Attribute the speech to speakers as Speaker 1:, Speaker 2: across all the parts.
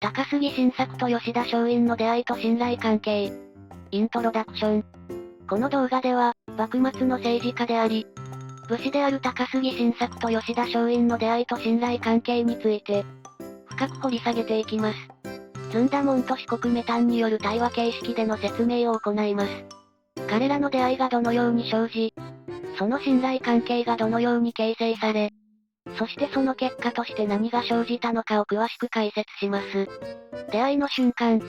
Speaker 1: 高杉晋作と吉田松陰の出会いと信頼関係。イントロダクション。この動画では、幕末の政治家であり、武士である高杉晋作と吉田松陰の出会いと信頼関係について、深く掘り下げていきます。ずんだもんと四国メタンによる対話形式での説明を行います。彼らの出会いがどのように生じ、その信頼関係がどのように形成され、そしてその結果として何が生じたのかを詳しく解説します。出会いの瞬間。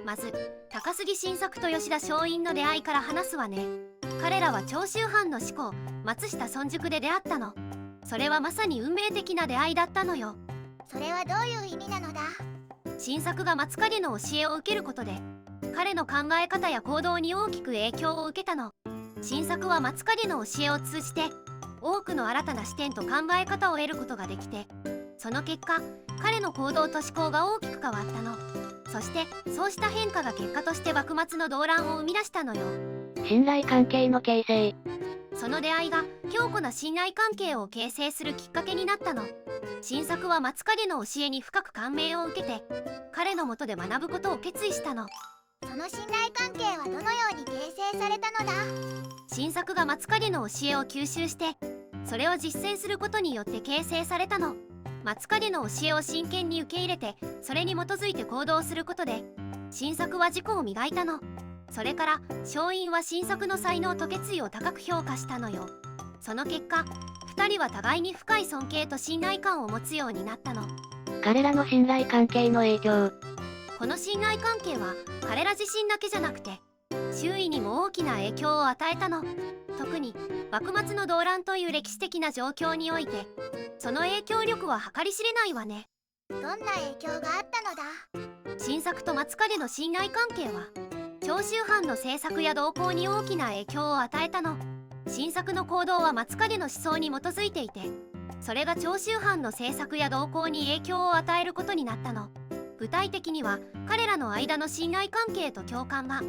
Speaker 2: まず、高杉晋作と吉田松陰の出会いから話すわね。彼らは長州藩の志功、松下村塾で出会ったの。それはまさに運命的な出会いだったのよ。
Speaker 3: それはどういう意味なのだ？
Speaker 2: 晋作が松影の教えを受けることで、彼の考え方や行動に大きく影響を受けたの。晋作は松影の教えを通じて、多くの新たな視点と考え方を得ることができて、その結果、彼の行動と思考が大きく変わったの。そしてそうした変化が結果として幕末の動乱を生み出したのよ。
Speaker 1: 信頼関係の形成。
Speaker 2: その出会いが強固な信頼関係を形成するきっかけになったの。晋作は松影の教えに深く感銘を受けて、彼の下で学ぶことを決意したの。
Speaker 3: その信頼関係はどのように形成されたのだ？
Speaker 2: 晋作が松影の教えを吸収して、それを実践することによって形成されたの。松影の教えを真剣に受け入れて、それに基づいて行動することで、晋作は自己を磨いたの。それから松陰は晋作の才能と決意を高く評価したのよ。その結果、2人は互いに深い尊敬と信頼感を持つようになったの。
Speaker 1: 彼らの信頼関係の影響。
Speaker 2: この信頼関係は彼ら自身だけじゃなくて、周囲にも大きな影響を与えたの。特に幕末の動乱という歴史的な状況において、その影響力は計り知れないわね。
Speaker 3: どんな影響があったのだ？
Speaker 2: 晋作と松影の信頼関係は、長州藩の政策や動向に大きな影響を与えたの。晋作の行動は松影の思想に基づいていて、それが長州藩の政策や動向に影響を与えることになったの。具体的には、彼らの間の信頼関係と共感は、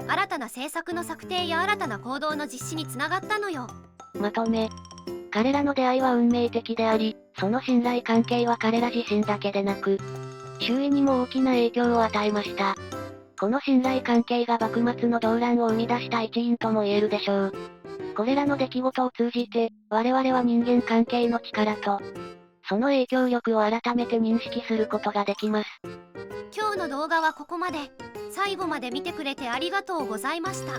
Speaker 2: 新たな政策の策定や新たな行動の実施につながったのよ。
Speaker 1: まとめ。彼らの出会いは運命的であり、その信頼関係は彼ら自身だけでなく、周囲にも大きな影響を与えました。この信頼関係が幕末の動乱を生み出した一因とも言えるでしょう。これらの出来事を通じて、我々は人間関係の力と、その影響力を改めて認識することができます。
Speaker 2: 今日の動画はここまで。最後まで見てくれてありがとうございました。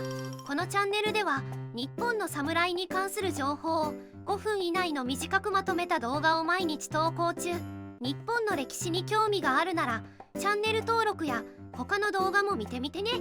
Speaker 2: このチャンネルでは、日本の侍に関する情報を5分以内の短くまとめた動画を毎日投稿中。日本の歴史に興味があるなら、チャンネル登録や他の動画も見てみてね。